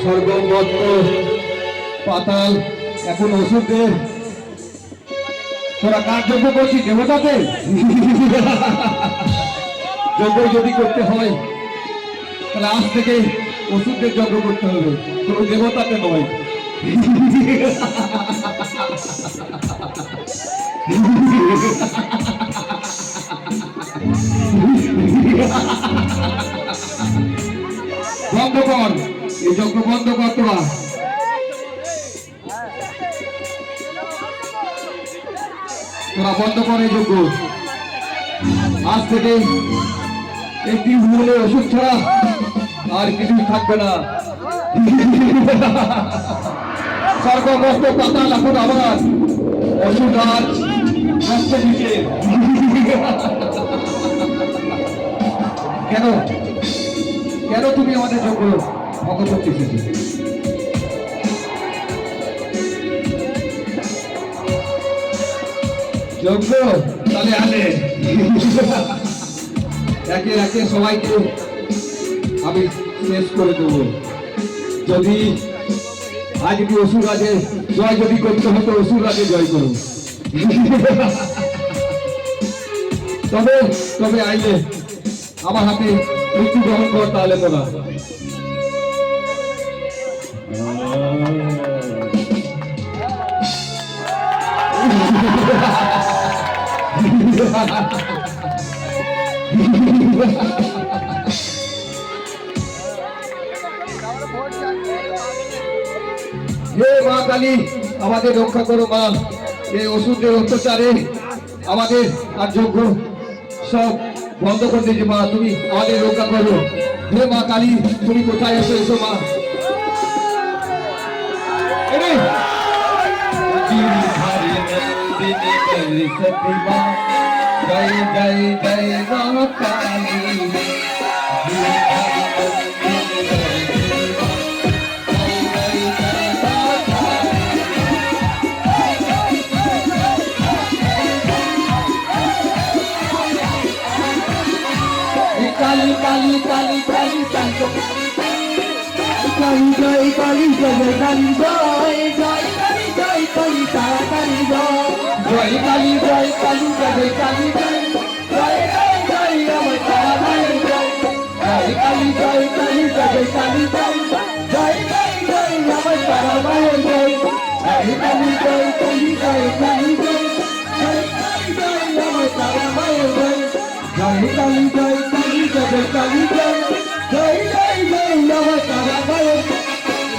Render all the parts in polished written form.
স্বর্গ মর্ত পাতাল এখন ওষুধের তোরা কার যোগ্য করছিস দেবতাতে যজ্ঞ যদি করতে হয় তাহলে আজ থেকে ওষুধের যজ্ঞ করতে হবে কোনো দেবতাতে নয় বন্ধ কর এই যজ্ঞ বন্ধ কর তোরা বন্ধ করে যোগ্য আজ থেকে একটি ভুলে ওষুধ ছাড়া আর কিছুই থাকবে না স্বর্গগ্রস্ত পাতাল এখন আবার ওষুধ আজ নষ্ট দিচ্ছে কেন কেন তুমি আমাদের যোগ্য ভঙ্গ করতে যোগ্য তাহলে আনে একে একে সবাইকে আমি শেষ করে দেব যদি আজকে অসুর রাজে জয় যদি করতে হতো অসুর রাজে জয় করো তবে তবে আইলে আমার হাতে মৃত্যু গ্রহণ কর তাহলে তোরা হে মা কালী আমাদের রক্ষা করো মা এই ওষুধের অত্যাচারে আমাদের আর যোগ্য সব বন্ধ করে দিয়েছে মা তুমি আমাদের রক্ষা করো হে মা কালী তুমি কোথায় এসো এসো মা জয় জয় জয় মা কালী काली काली काली काली काली जय काली जय काली जय जय काली जय काली तारा काली जय काली जय काली जय काली जय जय जय जय अमर तारा माई जय जय काली जय काली जय काली जय जय जय जय अमर तारा माई जय जय काली जय काली जय काली जय जय जय जय अमर तारा माई जय जय काली जय काली जय काली जय जय जय जय अमर तारा माई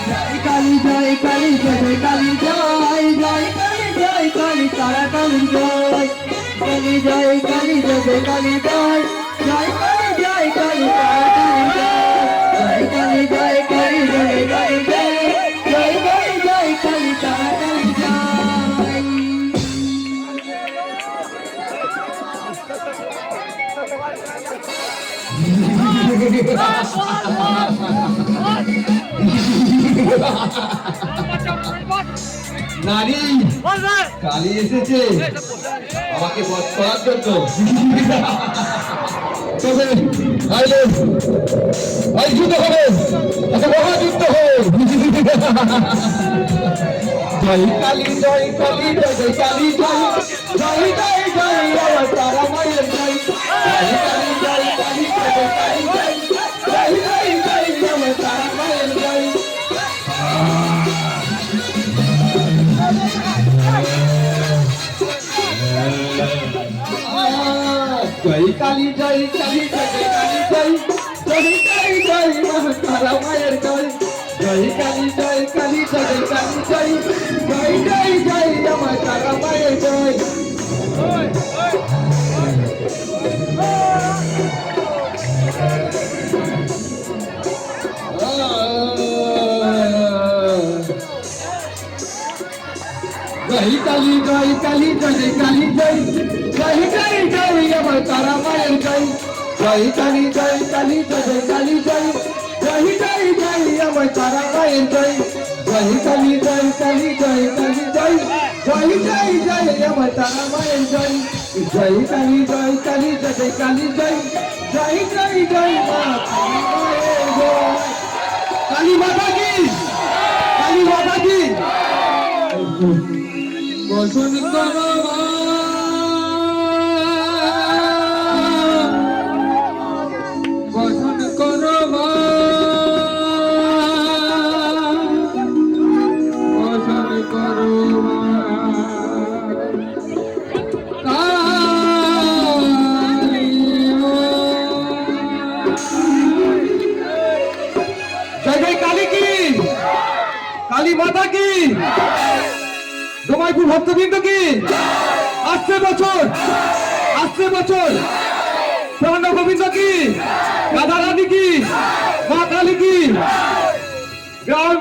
जय काली जय काली जय काली जय जय काली जय काली तारा काली जय काली जय काली जय काली जय जय काली जय काली तारा काली जय काली जय काली जय काली जय जय काली जय काली तारा काली जय নারী কালী এসেছে আমাকে বধ করার জন্য তবে আইলে আই যুদ্ধ হবে আচ্ছা মহাযুদ্ধ হবে জয় কালী জয় কালী জয় কালী জয় জয় জয় জয় আমার তারা মায়ের জয় জয় কালী জয় কালী জয় কালী জয় জয় জয় জয় আমার তারা মায়ের জয় জয় কালী জয় কালী জয় কালী জয় জয় জয় জয় আমার তারা মায়ের জয় জয় কালী জয় কালী জয় কালী জয় জয় জয় জয় আমার তারা মায়ের জয় জয় কালী জয় কালী জয় কালী জয় জয় জয় জয় আমার তারা মায়ের জয় জয় কালী জয় কালী জয় কালী জয় জয় জয় জয় আমার তারা মায়ের জয় জয় কালী জয় কালী জয় কালী জয় জয় জয় জয় আমার তারা মায়ের জয় জয় কালী জয় কালী জয় কালী জয় জয় জয় জয় মা কালী মায়ের জয় কালী মাতা কি, কালী মাতা কি। বসন করো বসন করো বসন করো জয় জয় কালী কি, কালী মাতা কি, দোমাইপুর ভক্তবৃন্দ কি। আসছে বছর, আসছে বছর, প্রাণ গোবিন্দ কি, রাধা রানী কি, মা কালী কি, গ্রাম